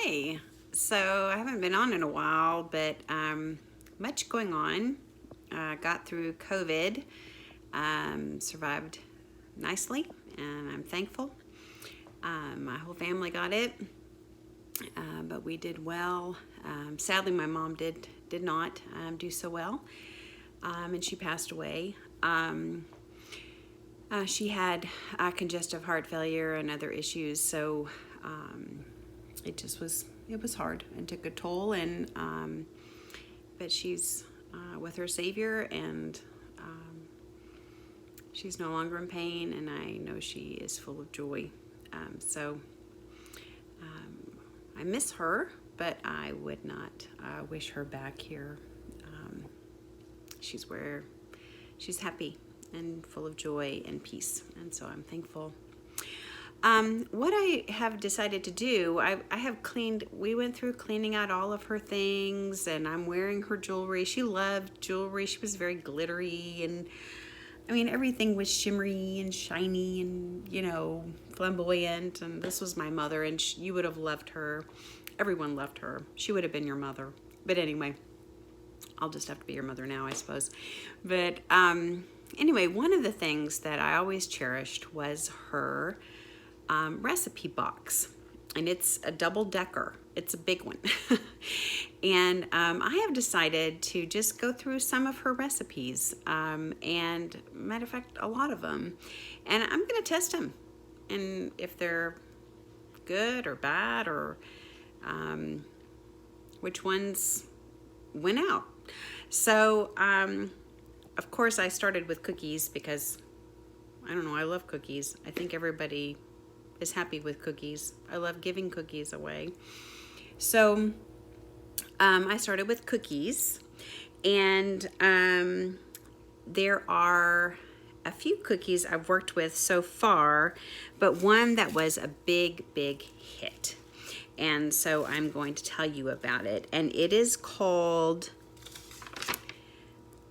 Hey, so I haven't been on in a while, but much going on. Got through COVID, survived nicely, and I'm thankful. My whole family got it, but we did well. Sadly, my mom did not do so well, and she passed away. She had congestive heart failure and other issues, so it was hard and took a toll. And but she's with her Savior, and she's no longer in pain, and I know she is full of joy. So I miss her, but I would not wish her back here. She's happy and full of joy and peace, and so I'm thankful. What I have decided to do, I have cleaned, we went through cleaning out all of her things, and I'm wearing her jewelry. She loved jewelry. She was very glittery, and I mean, everything was shimmery and shiny and, flamboyant. And this was my mother, and you would have loved her. Everyone loved her. She would have been your mother. But anyway, I'll just have to be your mother now, I suppose. But anyway, one of the things that I always cherished was her recipe box, and it's a double-decker. It's a big one. And I have decided to just go through some of her recipes, and matter of fact, a lot of them, and I'm going to test them, and if they're good or bad, or which ones went out. So of course I started with cookies because I don't know, I love cookies. I think everybody is happy with cookies. I love giving cookies away. So I started with cookies, and there are a few cookies I've worked with so far, but one that was a big hit. And so I'm going to tell you about it. And it is called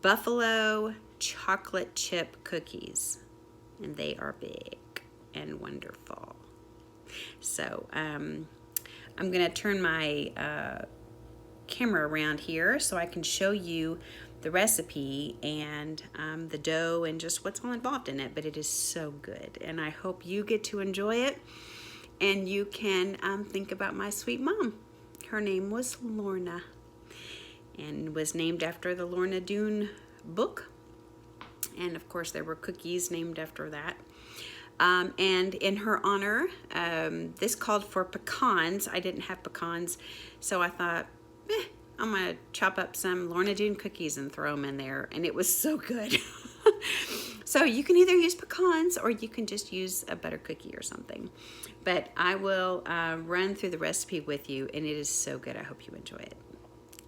Buffalo Chocolate Chip Cookies. And they are big and wonderful. So I'm going to turn my camera around here so I can show you the recipe and the dough and just what's all involved in it. But it is so good, and I hope you get to enjoy it, and you can think about my sweet mom. Her name was Lorna, and was named after the Lorna Doone book. And of course there were cookies named after that. And in her honor, this called for pecans. I didn't have pecans, so I thought, I'm going to chop up some Lorna Doone cookies and throw them in there, and it was so good. So you can either use pecans or you can just use a butter cookie or something. But I will run through the recipe with you, and it is so good. I hope you enjoy it.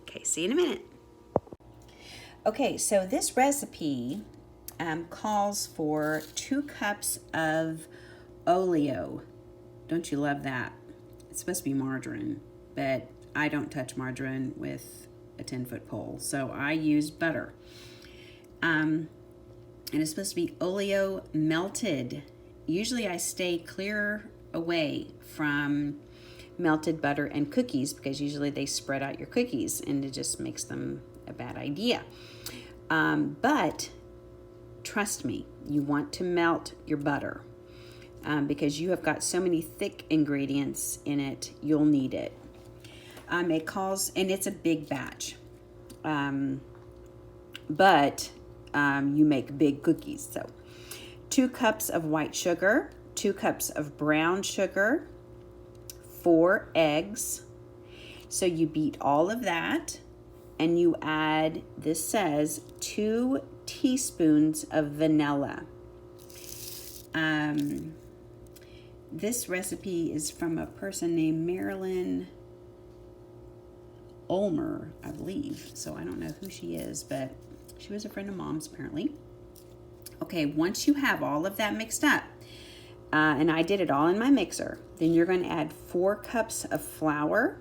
Okay, see you in a minute. Okay, so this recipe calls for 2 cups of oleo. Don't you love that? It's supposed to be margarine, but I don't touch margarine with a 10-foot pole, so I use butter. And it's supposed to be oleo melted. Usually I stay clear away from melted butter and cookies because usually they spread out your cookies and it just makes them a bad idea. But trust me, you want to melt your butter because you have got so many thick ingredients in it, you'll need it. It calls, and it's a big batch, but you make big cookies. So 2 cups of white sugar, 2 cups of brown sugar, 4 eggs. So you beat all of that, and you add, this says 2 teaspoons of vanilla. This recipe is from a person named Marilyn Ulmer, I believe. So I don't know who she is, but she was a friend of Mom's apparently. Okay, once you have all of that mixed up, and I did it all in my mixer, then you're going to add 4 cups of flour,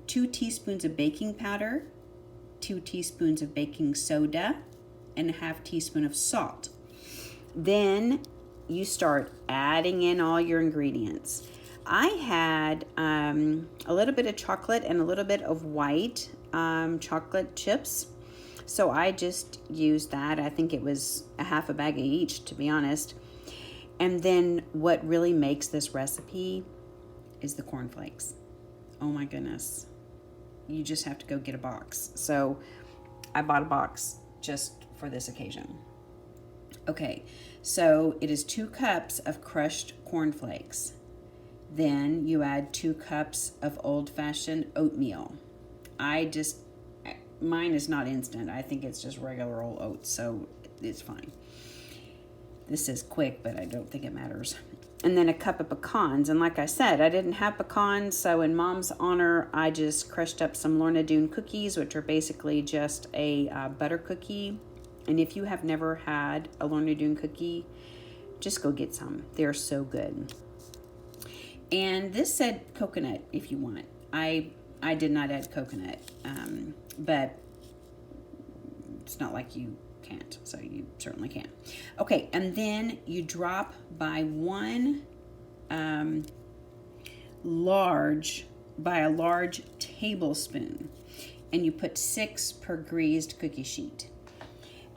2 teaspoons of baking powder, 2 teaspoons of baking soda, and a half teaspoon of salt. Then you start adding in all your ingredients. I had a little bit of chocolate and a little bit of white chocolate chips. So I just used that. I think it was a half a bag of each, to be honest. And then what really makes this recipe is the cornflakes. Oh my goodness. You just have to go get a box. So I bought a box just for this occasion. Okay, so it is 2 cups of crushed cornflakes. Then you add 2 cups of old-fashioned oatmeal. Mine is not instant. I think it's just regular old oats, so it's fine. This is quick, but I don't think it matters. And then a cup of pecans. And like I said, I didn't have pecans, so in Mom's honor, I just crushed up some Lorna cookies, which are basically just a butter cookie. And if you have never had a Lorna cookie, just go get some. They're so good. And this said coconut if you want it. I did not add coconut, but it's not like you can't, so you certainly can. Okay, and then you drop by a large tablespoon, and you put 6 per greased cookie sheet.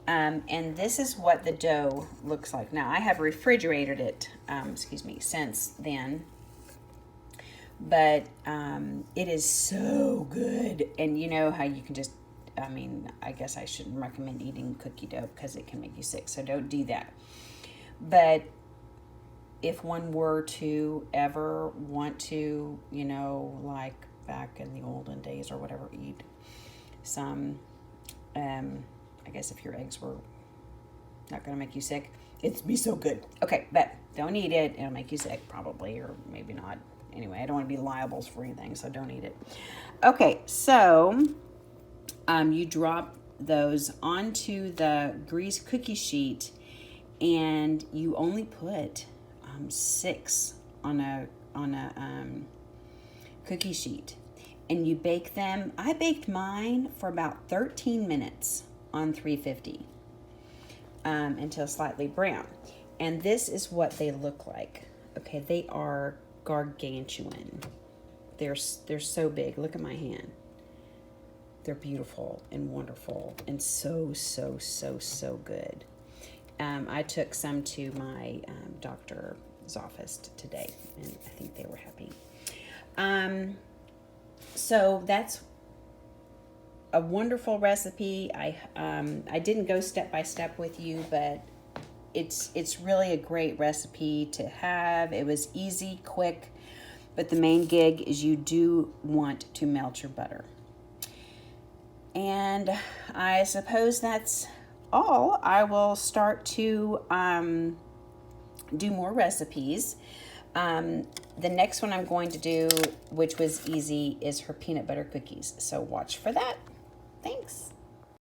And this is what the dough looks like. Now, I have refrigerated it, since then. But it is so good. And you know how you can just, I guess I shouldn't recommend eating cookie dough because it can make you sick. So don't do that. But if one were to ever want to, like back in the olden days or whatever, eat some, I guess if your eggs were not going to make you sick, it'd be so good. Okay, but don't eat it. It'll make you sick probably, or maybe not. Anyway, I don't want to be liable for anything, so don't eat it. Okay, so you drop those onto the greased cookie sheet, and you only put 6 on a cookie sheet, and you bake them. I baked mine for about 13 minutes on 350 until slightly brown, and this is what they look like. Okay, they are gargantuan. They're so big. Look at my hand. They're beautiful and wonderful and so good. I took some to my doctor's office today, and I think they were happy. So that's a wonderful recipe. I didn't go step by step with you, but it's really a great recipe to have. It was easy, quick, but the main gig is you do want to melt your butter. And I suppose that's all. I will start to do more recipes. The next one I'm going to do, which was easy, is her peanut butter cookies. So watch for that. Thanks.